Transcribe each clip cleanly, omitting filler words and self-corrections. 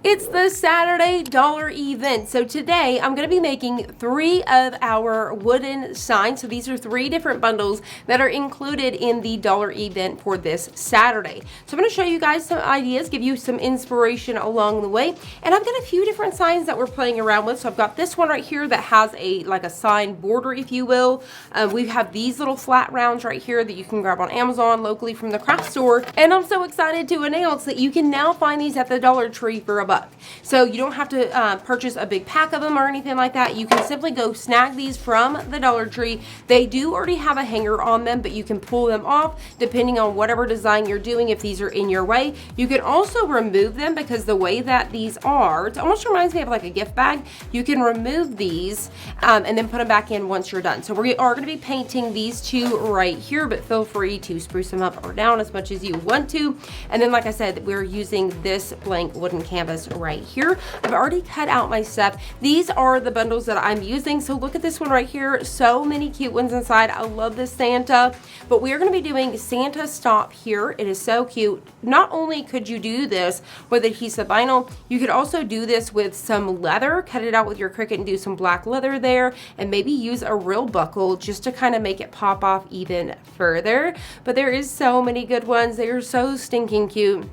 It's the Saturday dollar event. So today I'm going to be making 3 of our wooden signs. So these are 3 different bundles that are included in the dollar event for this Saturday. So I'm going to show you guys some ideas, give you some inspiration along the way. And I've got a few different signs that we're playing around with. So I've got this one right here that has like a sign border, if you will. We have these little flat rounds right here that you can grab on Amazon locally from the craft store. And I'm so excited to announce that you can now find these at the Dollar Tree for $1. So you don't have to purchase a big pack of them or anything like that. You can simply go snag these from the Dollar Tree. They do already have a hanger on them, but you can pull them off depending on whatever design you're doing if these are in your way. You can also remove them because the way that these are, it almost reminds me of like a gift bag. You can remove these and then put them back in once you're done. So we are going to be painting these 2 right here, but feel free to spruce them up or down as much as you want to. And then like I said, we're using this blank wooden canvas right here. I've already cut out my stuff. These are the bundles that I'm using. So look at this one right here. So many cute ones inside. I love this Santa, but we are going to be doing Santa Stop here. It is so cute. Not only could you do this with adhesive vinyl, you could also do this with some leather, cut it out with your Cricut and do some black leather there, and maybe use a real buckle just to kind of make it pop off even further. But there is so many good ones. They are so stinking cute.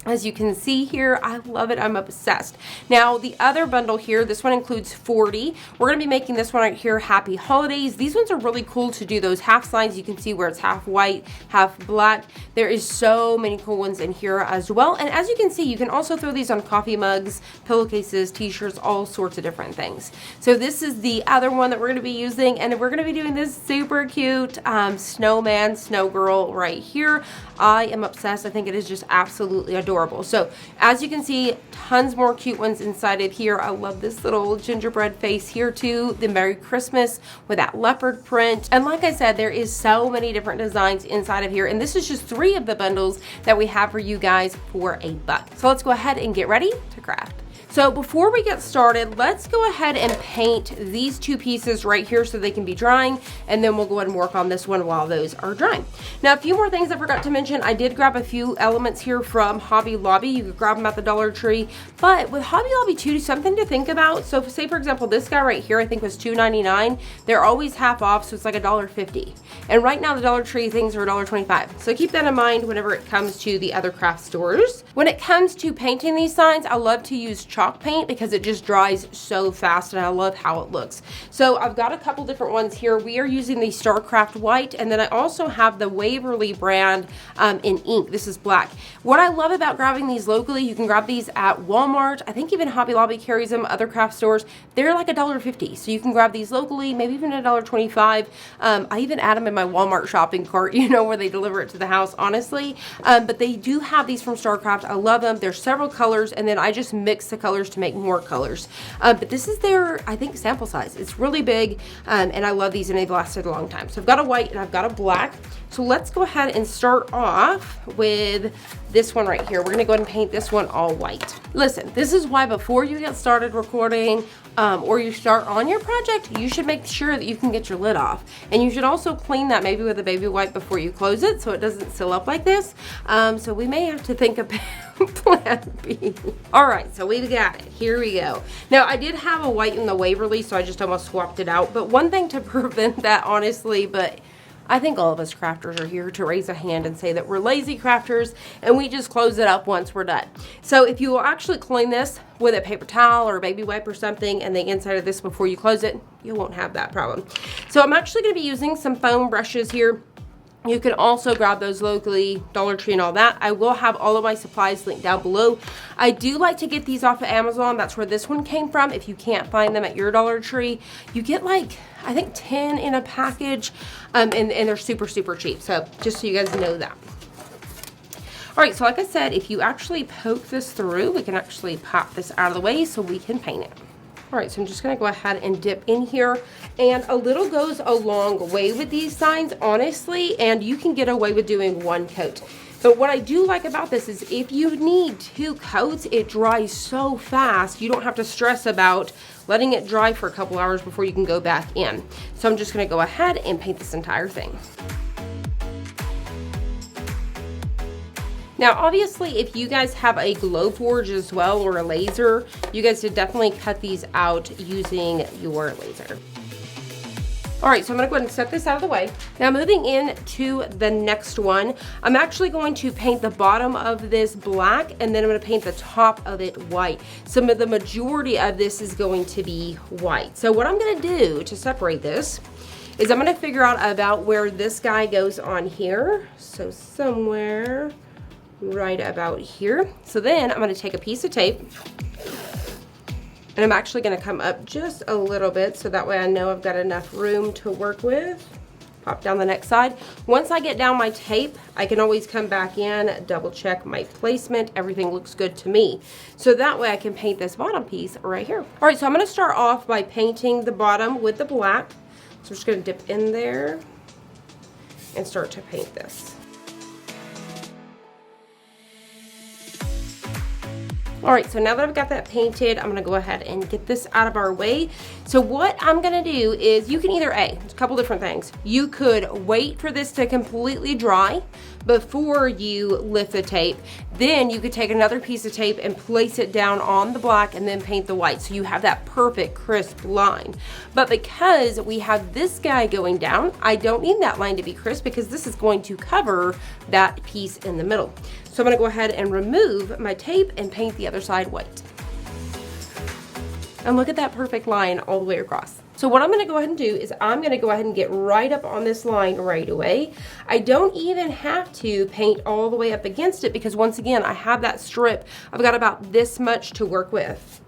As you can see here, I love it. I'm obsessed. Now, the other bundle here, this one includes 40. We're going to be making this one right here, Happy Holidays. These ones are really cool to do those half signs. You can see where it's half white, half black. There is so many cool ones in here as well. And as you can see, you can also throw these on coffee mugs, pillowcases, t-shirts, all sorts of different things. So this is the other one that we're going to be using. And we're going to be doing this super cute snowman, snow girl right here. I am obsessed. I think it is just absolutely adorable. So as you can see, tons more cute ones inside of here. I love this little gingerbread face here too, the Merry Christmas with that leopard print. And like I said, there is so many different designs inside of here. And this is just 3 of the bundles that we have for you guys for $1. So let's go ahead and get ready to craft. So before we get started, let's go ahead and paint these 2 pieces right here so they can be drying, and then we'll go ahead and work on this one while those are drying. Now, a few more things I forgot to mention. I did grab a few elements here from Hobby Lobby. You could grab them at the Dollar Tree, but with Hobby Lobby too, something to think about. So say for example, this guy right here, I think was $2.99. They're always half off, so it's like $1.50. And right now the Dollar Tree things are $1.25. So keep that in mind whenever it comes to the other craft stores. When it comes to painting these signs, I love to use chalk paint because it just dries so fast and I love how it looks. So I've got a couple different ones here. We are using the Starcraft white, and then I also have the Waverly brand in ink. This is black. What I love about grabbing these locally, you can grab these at Walmart. I think even Hobby Lobby carries them, other craft stores. They're like $1.50. So you can grab these locally, maybe even $1.25. I even add them in my Walmart shopping cart, you know, where they deliver it to the house, honestly. But they do have these from Starcraft. I love them. There's several colors, and then I just mix the colors to make more colors. But this is their, I think, sample size. It's really big, and I love these, and they've lasted a long time. So I've got a white and I've got a black. So let's go ahead and start off with this one right here. We're going to go ahead and paint this one all white. Listen, this is why before you get started recording or you start on your project, you should make sure that you can get your lid off. And you should also clean that maybe with a baby wipe before you close it so it doesn't seal up like this. So we may have to think about plan B. All right, so we've got it. Here we go. Now, I did have a white in the Waverly, so I just almost swapped it out. But one thing to prevent that, honestly, but I think all of us crafters are here to raise a hand and say that we're lazy crafters and we just close it up once we're done. So if you will actually clean this with a paper towel or a baby wipe or something and the inside of this before you close it, you won't have that problem. So I'm actually going to be using some foam brushes here. You can also grab those locally, Dollar Tree and all that. I will have all of my supplies linked down below. I do like to get these off of Amazon. That's where this one came from. If you can't find them at your Dollar Tree, you get like, I think 10 in a package, and they're super, super cheap. So just so you guys know that. All right, so like I said, if you actually poke this through, we can actually pop this out of the way so we can paint it. All right, so I'm just gonna go ahead and dip in here, and a little goes a long way with these signs, honestly, and you can get away with doing 1 coat. But what I do like about this is if you need 2 coats, it dries so fast, you don't have to stress about letting it dry for a couple hours before you can go back in. So I'm just gonna go ahead and paint this entire thing. Now, obviously, if you guys have a Glowforge as well or a laser, you guys should definitely cut these out using your laser. All right, so I'm gonna go ahead and set this out of the way. Now moving in to the next one, I'm actually going to paint the bottom of this black, and then I'm gonna paint the top of it white. Some of the majority of this is going to be white. So what I'm gonna do to separate this is I'm gonna figure out about where this guy goes on here. So somewhere right about here. So then I'm gonna take a piece of tape, and I'm actually gonna come up just a little bit so that way I know I've got enough room to work with. Pop down the next side. Once I get down my tape, I can always come back in, double check my placement. Everything looks good to me. So that way I can paint this bottom piece right here. All right, so I'm gonna start off by painting the bottom with the black. So I'm just gonna dip in there and start to paint this. All right, so now that I've got that painted, I'm gonna go ahead and get this out of our way. So what I'm gonna do is, you can either a couple different things. You could wait for this to completely dry before you lift the tape. Then you could take another piece of tape and place it down on the black and then paint the white. So you have that perfect crisp line. But because we have this guy going down, I don't need that line to be crisp because this is going to cover that piece in the middle. So I'm gonna go ahead and remove my tape and paint the other side white. And look at that perfect line all the way across. So what I'm gonna go ahead and do is I'm gonna go ahead and get right up on this line right away. I don't even have to paint all the way up against it because once again, I have that strip. I've got about this much to work with.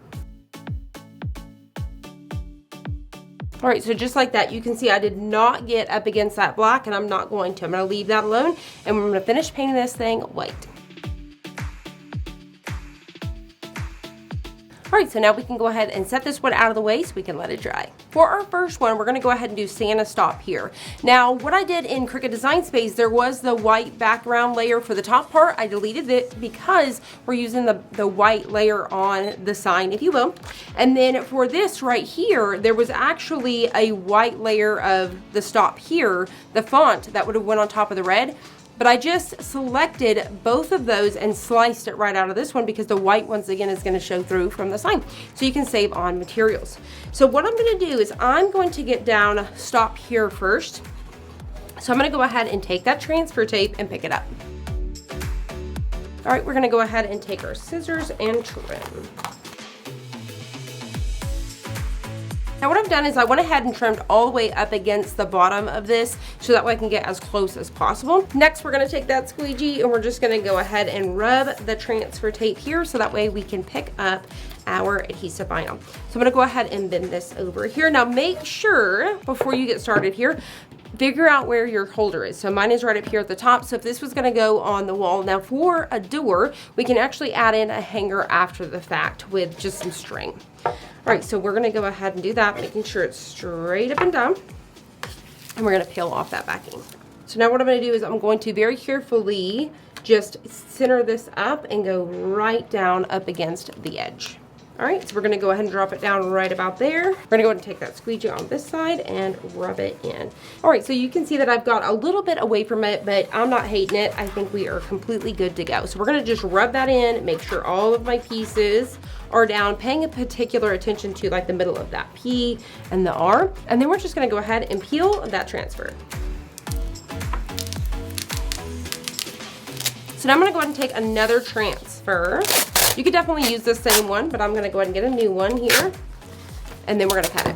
All right, so just like that, you can see I did not get up against that black, and I'm not going to. I'm gonna leave that alone, and we're gonna finish painting this thing white. All right, so now we can go ahead and set this one out of the way so we can let it dry. For our first one, we're gonna go ahead and do Santa Stop here. Now, what I did in Cricut Design Space, there was the white background layer for the top part. I deleted it because we're using the white layer on the sign, if you will. And then for this right here, there was actually a white layer of the stop here, the font that would have went on top of the red. But I just selected both of those and sliced it right out of this one because the white, once again, is gonna show through from the sign. So you can save on materials. So what I'm gonna do is I'm going to get down stop here first. So I'm gonna go ahead and take that transfer tape and pick it up. All right, we're gonna go ahead and take our scissors and trim. Now what I've done is I went ahead and trimmed all the way up against the bottom of this so that way I can get as close as possible. Next, we're gonna take that squeegee and we're just gonna go ahead and rub the transfer tape here so that way we can pick up our adhesive vinyl. So I'm gonna go ahead and bend this over here. Now make sure, before you get started here, figure out where your holder is. So mine is right up here at the top. So if this was gonna go on the wall, now for a door, we can actually add in a hanger after the fact with just some string. All right, so we're gonna go ahead and do that, making sure it's straight up and down. And we're gonna peel off that backing. So now what I'm gonna do is I'm going to very carefully just center this up and go right down up against the edge. All right, so we're gonna go ahead and drop it down right about there. We're gonna go ahead and take that squeegee on this side and rub it in. All right, so you can see that I've got a little bit away from it, but I'm not hating it. I think we are completely good to go. So we're gonna just rub that in, make sure all of my pieces are down, paying a particular attention to like the middle of that P and the R. And then we're just gonna go ahead and peel that transfer. So now I'm gonna go ahead and take another transfer. You could definitely use the same one, but I'm gonna go ahead and get a new one here. And then we're gonna cut it.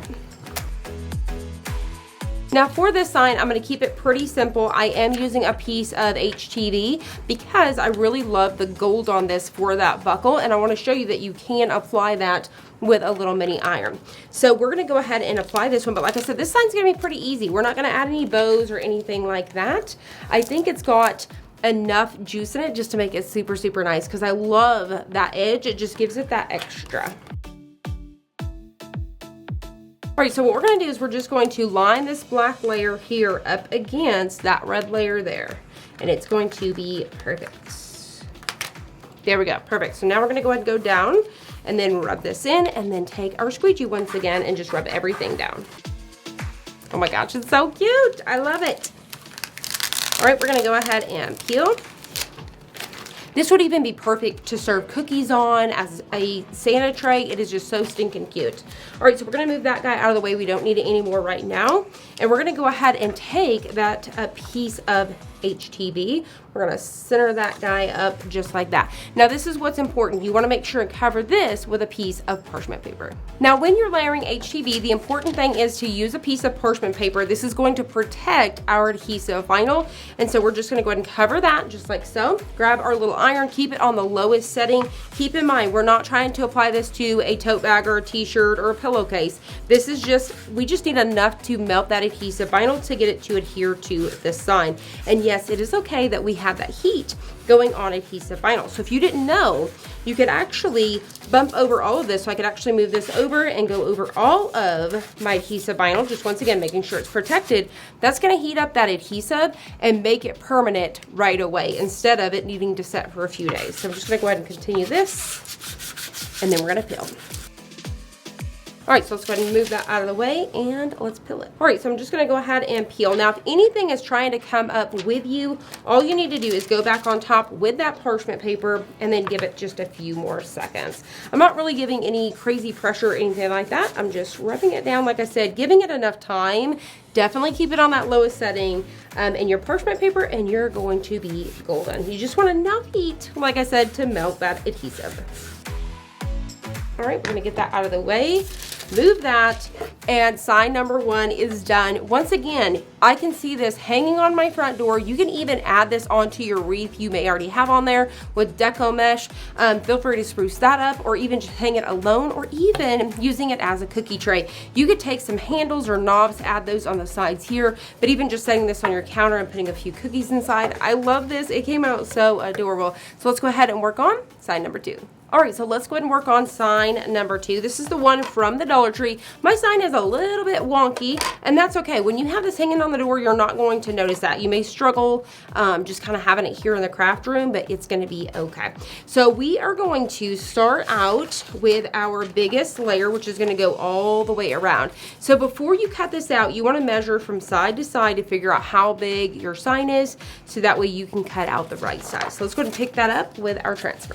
Now for this sign, I'm gonna keep it pretty simple. I am using a piece of HTV because I really love the gold on this for that buckle, and I wanna show you that you can apply that with a little mini iron. So we're gonna go ahead and apply this one, but like I said, this sign's gonna be pretty easy. We're not gonna add any bows or anything like that. I think it's got enough juice in it just to make it super, super nice because I love that edge. It just gives it that extra. All right, so what we're gonna do is we're just going to line this black layer here up against that red layer there, and it's going to be perfect. There we go, perfect. So now we're gonna go ahead and go down and then rub this in and then take our squeegee once again and just rub everything down. Oh my gosh, it's so cute, I love it. All right, we're gonna go ahead and peel. This would even be perfect to serve cookies on as a Santa tray. It is just so stinking cute. All right, so we're gonna move that guy out of the way. We don't need it anymore right now. And we're gonna go ahead and take that piece of HTV. We're gonna center that guy up just like that. Now this is what's important. You wanna make sure and cover this with a piece of parchment paper. Now when you're layering HTV, the important thing is to use a piece of parchment paper. This is going to protect our adhesive vinyl. And so we're just gonna go ahead and cover that just like so. Grab our little iron, keep it on the lowest setting. Keep in mind, we're not trying to apply this to a tote bag or a t-shirt or a pillowcase. This is just, we just need enough to melt that adhesive vinyl to get it to adhere to the sign. And yes, it is okay that we have that heat going on adhesive vinyl. So if you didn't know, you could actually bump over all of this. So I could actually move this over and go over all of my adhesive vinyl, just once again, making sure it's protected. That's gonna heat up that adhesive and make it permanent right away instead of it needing to set for a few days. So I'm just gonna go ahead and continue this, and then we're gonna peel. All right, so let's go ahead and move that out of the way and let's peel it. All right, so I'm just gonna go ahead and peel. Now, if anything is trying to come up with you, all you need to do is go back on top with that parchment paper and then give it just a few more seconds. I'm not really giving any crazy pressure or anything like that. I'm just rubbing it down, like I said, giving it enough time. Definitely keep it on that lowest setting in your parchment paper and you're going to be golden. You just want enough heat, like I said, to melt that adhesive. All right, we're gonna get that out of the way. Move that, and sign number 1 is done. Once again, I can see this hanging on my front door. You can even add this onto your wreath you may already have on there with deco mesh. Feel free to spruce that up, or even just hang it alone, or even using it as a cookie tray. You could take some handles or knobs, add those on the sides here, but even just setting this on your counter and putting a few cookies inside. I love this. It came out so adorable. So let's go ahead and work on sign number 2. All right, so let's go ahead and work on sign number 2. This is the one from the Dollar Tree. My sign is a little bit wonky, and that's okay. When you have this hanging on the door, you're not going to notice that. You may struggle just kind of having it here in the craft room, but it's gonna be okay. So we are going to start out with our biggest layer, which is gonna go all the way around. So before you cut this out, you wanna measure from side to side to figure out how big your sign is, so that way you can cut out the right size. So let's go ahead and pick that up with our transfer.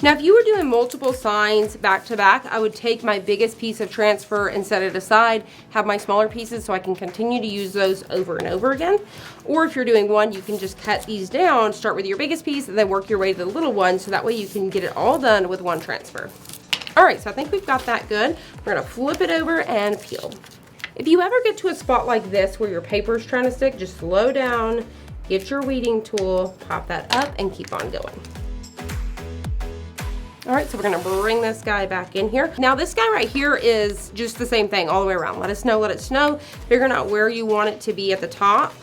Now, if you were doing multiple signs back to back, I would take my biggest piece of transfer and set it aside, have my smaller pieces so I can continue to use those over and over again. Or if you're doing one, you can just cut these down, start with your biggest piece, and then work your way to the little one, so that way you can get it all done with one transfer. All right, so I think we've got that good. We're gonna flip it over and peel. If you ever get to a spot like this where your paper's trying to stick, just slow down, get your weeding tool, pop that up, and keep on going. All right, so we're gonna bring this guy back in here. Now this guy right here is just the same thing all the way around. Let it snow, figuring out where you want it to be at the top.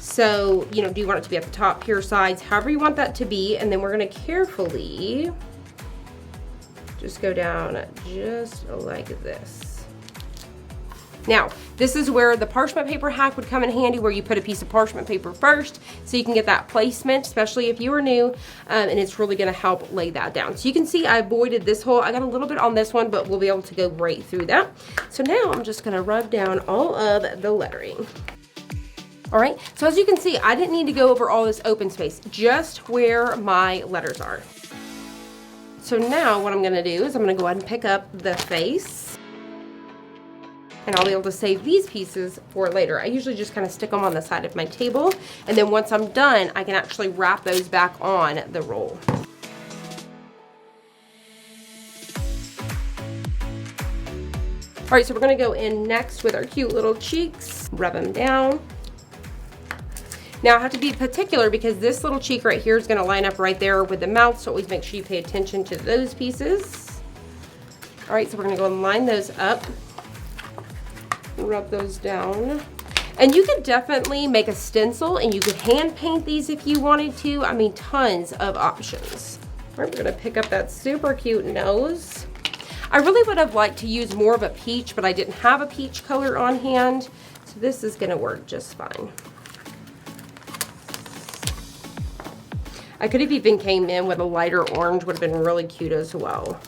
So, you know, do you want it to be at the top, here, sides, however you want that to be, and then we're gonna carefully just go down just like this. Now, this is where the parchment paper hack would come in handy, where you put a piece of parchment paper first so you can get that placement, especially if you are new, and it's really gonna help lay that down. So you can see I avoided this hole. I got a little bit on this one, but we'll be able to go right through that. So now I'm just gonna rub down all of the lettering. All right, so as you can see, I didn't need to go over all this open space, just where my letters are. So now what I'm gonna do is I'm gonna go ahead and pick up the face, and I'll be able to save these pieces for later. I usually just kind of stick them on the side of my table, and then once I'm done, I can actually wrap those back on the roll. All right, so we're gonna go in next with our cute little cheeks, rub them down. Now I have to be particular because this little cheek right here is gonna line up right there with the mouth, so always make sure you pay attention to those pieces. All right, so we're gonna go and line those up. Rub those down. And you could definitely make a stencil, and you could hand paint these if you wanted to. I mean, tons of options. All right, we're gonna pick up that super cute nose. I really would have liked to use more of a peach, but I didn't have a peach color on hand, so this is gonna work just fine. I could have even came in with a lighter orange, would have been really cute as well.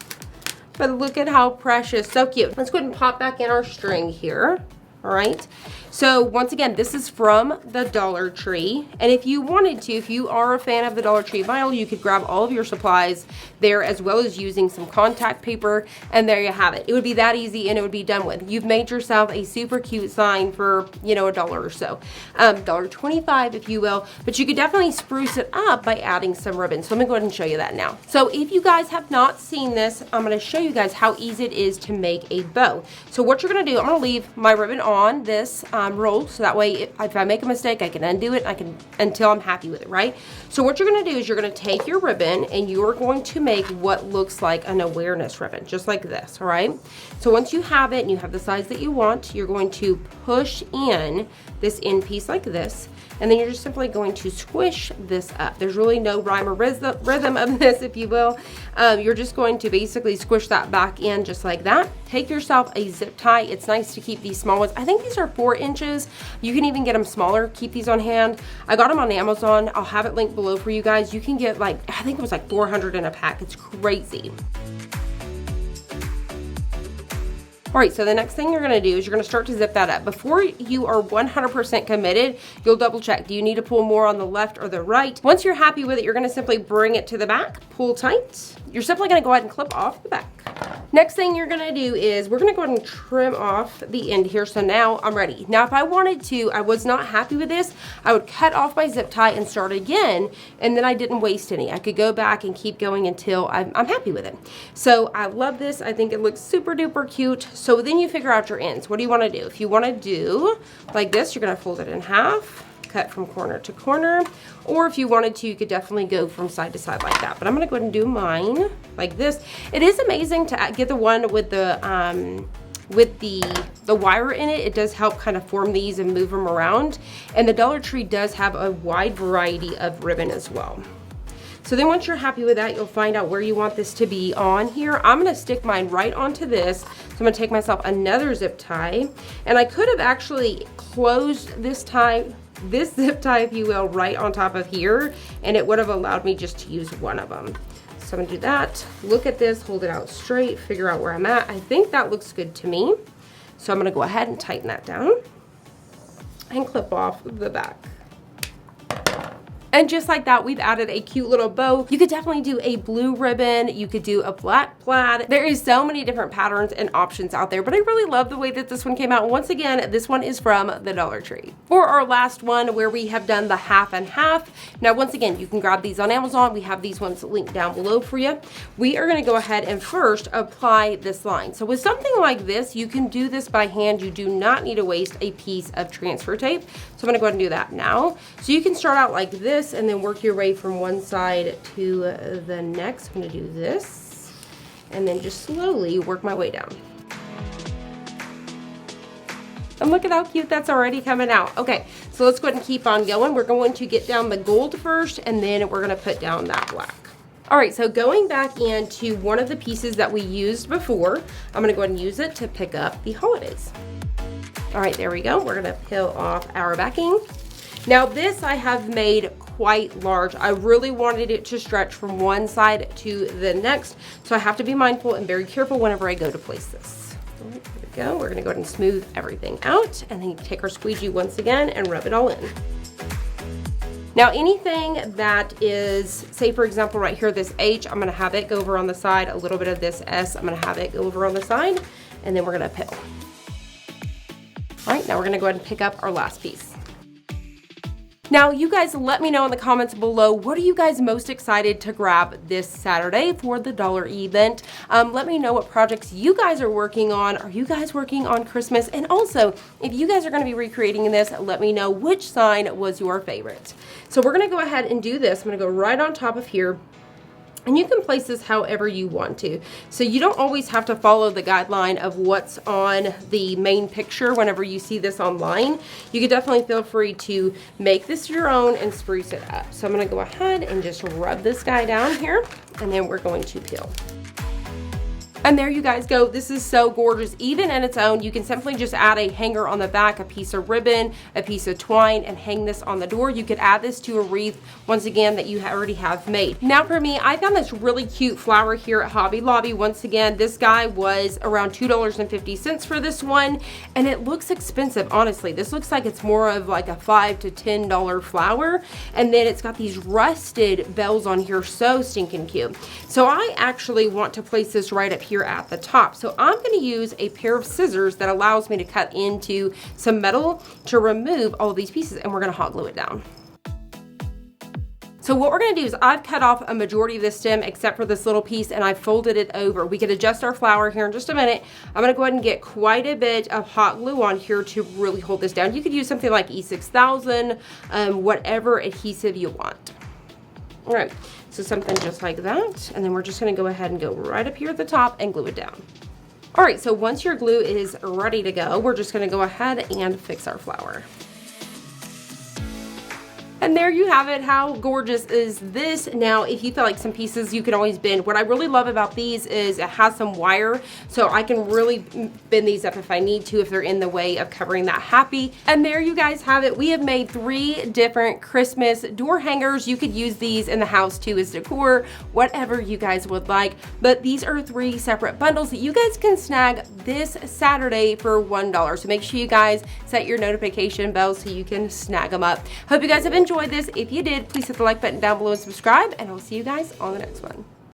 But look at how precious, so cute. Let's go ahead and pop back in our string here. All right, So once again, this is from the Dollar Tree. And if you wanted to, if you are a fan of the Dollar Tree vinyl, you could grab all of your supplies there as well as using some contact paper. And there you have it. It would be that easy and it would be done with. You've made yourself a super cute sign for, you know, $1 or so. $1.25 if you will. But you could definitely spruce it up by adding some ribbon. So let me go ahead and show you that now. So if you guys have not seen this, I'm going to show you guys how easy it is to make a bow. So what you're going to do, I'm going to leave my ribbon on this roll, so that way if I make a mistake, I can undo it until I'm happy with it, right? So what you're going to do is you're going to take your ribbon and you're going to make what looks like an awareness ribbon, just like this, all right? So once you have it and you have the size that you want, you're going to push in this end piece like this, and then you're just simply going to squish this up. There's really no rhyme or rhythm of this, if you will. You're just going to basically squish that back in just like that. Take yourself a zip tie. It's nice to keep these small ones. I think these are 4 inches. You can even get them smaller. Keep these on hand. I got them on Amazon. I'll have it linked below for you guys. You can get like, I think it was like 400 in a pack. It's crazy. All right, so the next thing you're gonna do is you're gonna start to zip that up. Before you are 100% committed, you'll double check. Do you need to pull more on the left or the right? Once you're happy with it, you're gonna simply bring it to the back, pull tight. You're simply gonna go ahead and clip off the back. Next thing you're gonna do is we're gonna go ahead and trim off the end here. So now I'm ready. Now, if I wanted to, I was not happy with this, I would cut off my zip tie and start again, and then I didn't waste any. I could go back and keep going until I'm happy with it. So I love this. I think it looks super duper cute. So then you figure out your ends. What do you wanna do? If you wanna do like this, you're gonna fold it in half, cut from corner to corner, or if you wanted to, you could definitely go from side to side like that. But I'm gonna go ahead and do mine like this. It is amazing to get the one with the wire in it. It does help kind of form these and move them around. And the Dollar Tree does have a wide variety of ribbon as well. So then once you're happy with that, you'll find out where you want this to be on here. I'm gonna stick mine right onto this. So I'm gonna take myself another zip tie, and I could have actually closed this zip tie, if you will, right on top of here, and it would have allowed me just to use one of them. So I'm gonna do that, look at this, hold it out straight, figure out where I'm at. I think that looks good to me. So I'm gonna go ahead and tighten that down and clip off the back. And just like that, we've added a cute little bow. You could definitely do a blue ribbon. You could do a black plaid. There is so many different patterns and options out there, but I really love the way that this one came out. Once again, this one is from the Dollar Tree. For our last one, where we have done the half and half. Now, once again, you can grab these on Amazon. We have these ones linked down below for you. We are gonna go ahead and first apply this line. So with something like this, you can do this by hand. You do not need to waste a piece of transfer tape. So I'm gonna go ahead and do that now. So you can start out like this and then work your way from one side to the next. I'm gonna do this and then just slowly work my way down. And look at how cute that's already coming out. Okay, so let's go ahead and keep on going. We're going to get down the gold first, and then we're gonna put down that black. All right, so going back into one of the pieces that we used before, I'm gonna go ahead and use it to pick up the holidays. All right, there we go. We're gonna peel off our backing. Now this I have made quite large. I really wanted it to stretch from one side to the next, so I have to be mindful and very careful whenever I go to place this. All right, here we go. We're gonna go ahead and smooth everything out, and then take our squeegee once again and rub it all in. Now anything that is, say for example right here, this H, I'm gonna have it go over on the side, a little bit of this S, I'm gonna have it go over on the side, and then we're gonna peel. All right, now we're gonna go ahead and pick up our last piece. Now, you guys let me know in the comments below, what are you guys most excited to grab this Saturday for the Dollar event? Let me know what projects you guys are working on. Are you guys working on Christmas? And also, if you guys are gonna be recreating this, let me know which sign was your favorite. So we're gonna go ahead and do this. I'm gonna go right on top of here. And you can place this however you want to. So you don't always have to follow the guideline of what's on the main picture whenever you see this online. You could definitely feel free to make this your own and spruce it up. So I'm gonna go ahead and just rub this guy down here, and then we're going to peel. And there you guys go. This is so gorgeous. Even in its own, you can simply just add a hanger on the back, a piece of ribbon, a piece of twine, and hang this on the door. You could add this to a wreath, once again, that you already have made. Now for me, I found this really cute flower here at Hobby Lobby. Once again, this guy was around $2.50 for this one, and it looks expensive, honestly. This looks like it's more of like a $5 to $10 flower, and then it's got these rusted bells on here, so stinking cute. So I actually want to place this right up here at the top. So I'm going to use a pair of scissors that allows me to cut into some metal to remove all of these pieces, and we're going to hot glue it down. So what we're going to do is I've cut off a majority of this stem except for this little piece, and I folded it over. We could adjust our flower here in just a minute. I'm going to go ahead and get quite a bit of hot glue on here to really hold this down. You could use something like E6000, whatever adhesive you want. All right, so something just like that, and then we're just going to go ahead and go right up here at the top and glue it down. All right, so once your glue is ready to go, we're just going to go ahead and fix our flower. And there you have it. How gorgeous is this? Now, if you feel like some pieces you can always bend, what I really love about these is it has some wire, so I can really bend these up if I need to, if they're in the way of covering that happy. And there you guys have it. We have made 3 different Christmas door hangers. You could use these in the house too as decor, whatever you guys would like. But these are 3 separate bundles that you guys can snag this Saturday for $1. So make sure you guys set your notification bell so you can snag them up. Hope you guys have enjoyed this. If you did, please hit the like button down below and subscribe, and I'll see you guys on the next one.